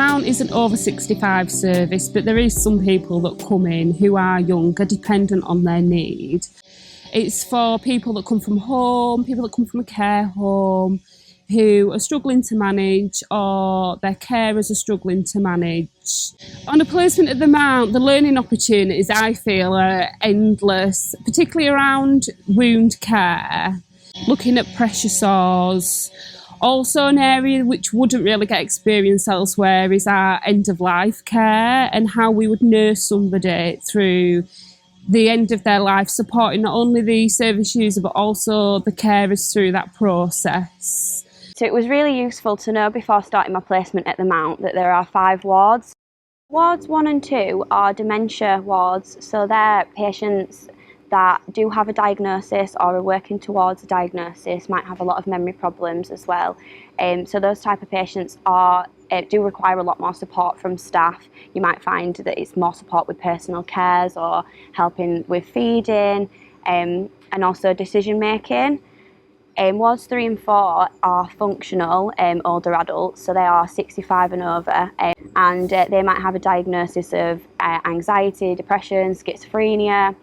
Mount is an over 65 service, but there is some people that come in who are younger, dependent on their need. It's for people that come from home, people that come from a care home, who are struggling to manage, or their carers are struggling to manage. On a placement at the Mount, the learning opportunities, I feel, are endless, particularly around wound care, looking at pressure sores. Also, an area which wouldn't really get experienced elsewhere is our end-of-life care and how we would nurse somebody through the end of their life, supporting not only the service user but also the carers through that process. So it was really useful to know before starting my placement at the Mount that there are 5 wards. Wards 1 and 2 are dementia wards, so they're patients that do have a diagnosis or are working towards a diagnosis, might have a lot of memory problems as well. So those type of patients do require a lot more support from staff. You might find that it's more support with personal cares or helping with feeding and also decision making. Wards 3 and 4 are functional older adults, so they are 65 and over, and they might have a diagnosis of anxiety, depression, schizophrenia,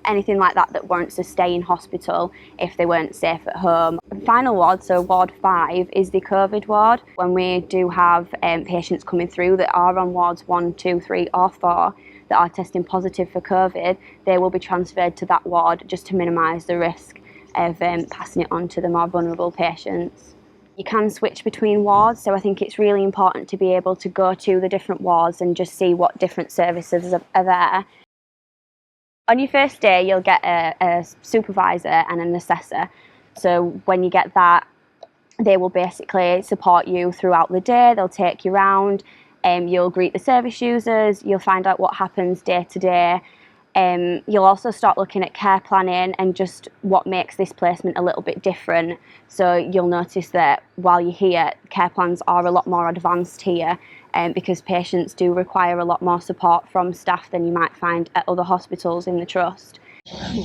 anything like that that warrants a stay in hospital if they weren't safe at home. The final ward, so Ward 5, is the COVID ward. When we do have patients coming through that are on wards 1, 2, 3 or 4 that are testing positive for COVID, they will be transferred to that ward just to minimise the risk of passing it on to the more vulnerable patients. You can switch between wards, so I think it's really important to be able to go to the different wards and just see what different services are there. On your first day, you'll get a supervisor and an assessor. So when you get that, they will basically support you throughout the day. They'll take you around, you'll greet the service users, you'll find out what happens day to day. You'll also start looking at care planning and just what makes this placement a little bit different. So you'll notice that while you're here, care plans are a lot more advanced here, because patients do require a lot more support from staff than you might find at other hospitals in the trust.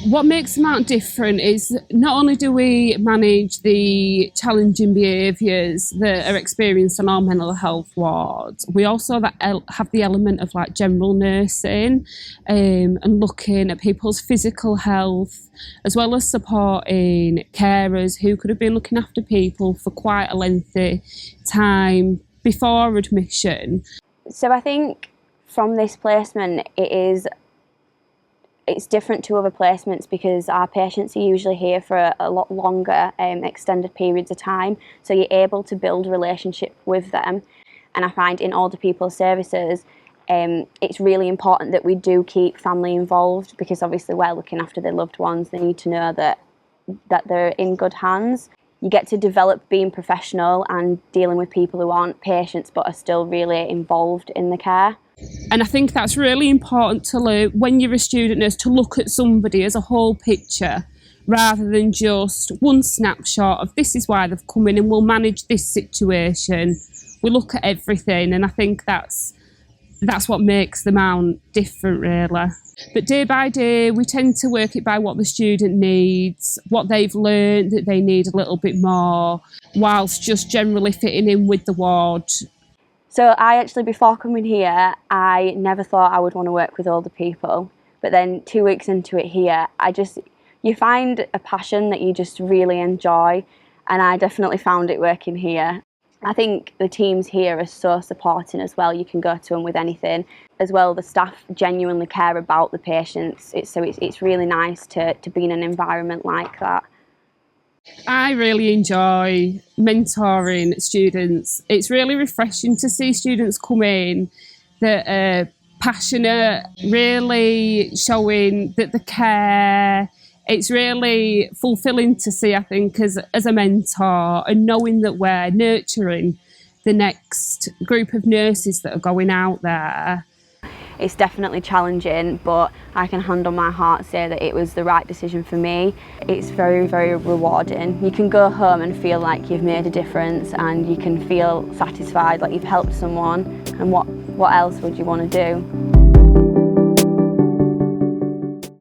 What makes the Mount different is not only do we manage the challenging behaviours that are experienced on our mental health wards, we also have the element of like general nursing and looking at people's physical health, as well as supporting carers who could have been looking after people for quite a lengthy time before admission. So I think from this placement it's different to other placements because our patients are usually here for a lot longer, extended periods of time, so you're able to build a relationship with them. And I find in older people's services, it's really important that we do keep family involved, because obviously we're looking after their loved ones. They need to know that they're in good hands. You get to develop being professional and dealing with people who aren't patients but are still really involved in the care. And I think that's really important to learn when you're a student nurse, to look at somebody as a whole picture rather than just one snapshot of this is why they've come in and we'll manage this situation. We look at everything, and I think that's what makes the Mount different, really. But day by day, we tend to work it by what the student needs, what they've learned that they need a little bit more, whilst just generally fitting in with the ward. So before coming here, I never thought I would want to work with older people. But then 2 weeks into it here, you find a passion that you just really enjoy. And I definitely found it working here. I think the teams here are so supporting as well. You can go to them with anything. As well, the staff genuinely care about the patients. It's really nice to be in an environment like that. I really enjoy mentoring students. It's really refreshing to see students come in that are passionate, really showing that the care. It's really fulfilling to see, I think, as a mentor, and knowing that we're nurturing the next group of nurses that are going out there. It's definitely challenging, but I can hand on my heart say that it was the right decision for me. It's very, very rewarding. You can go home and feel like you've made a difference, and you can feel satisfied, like you've helped someone, and what else would you want to do?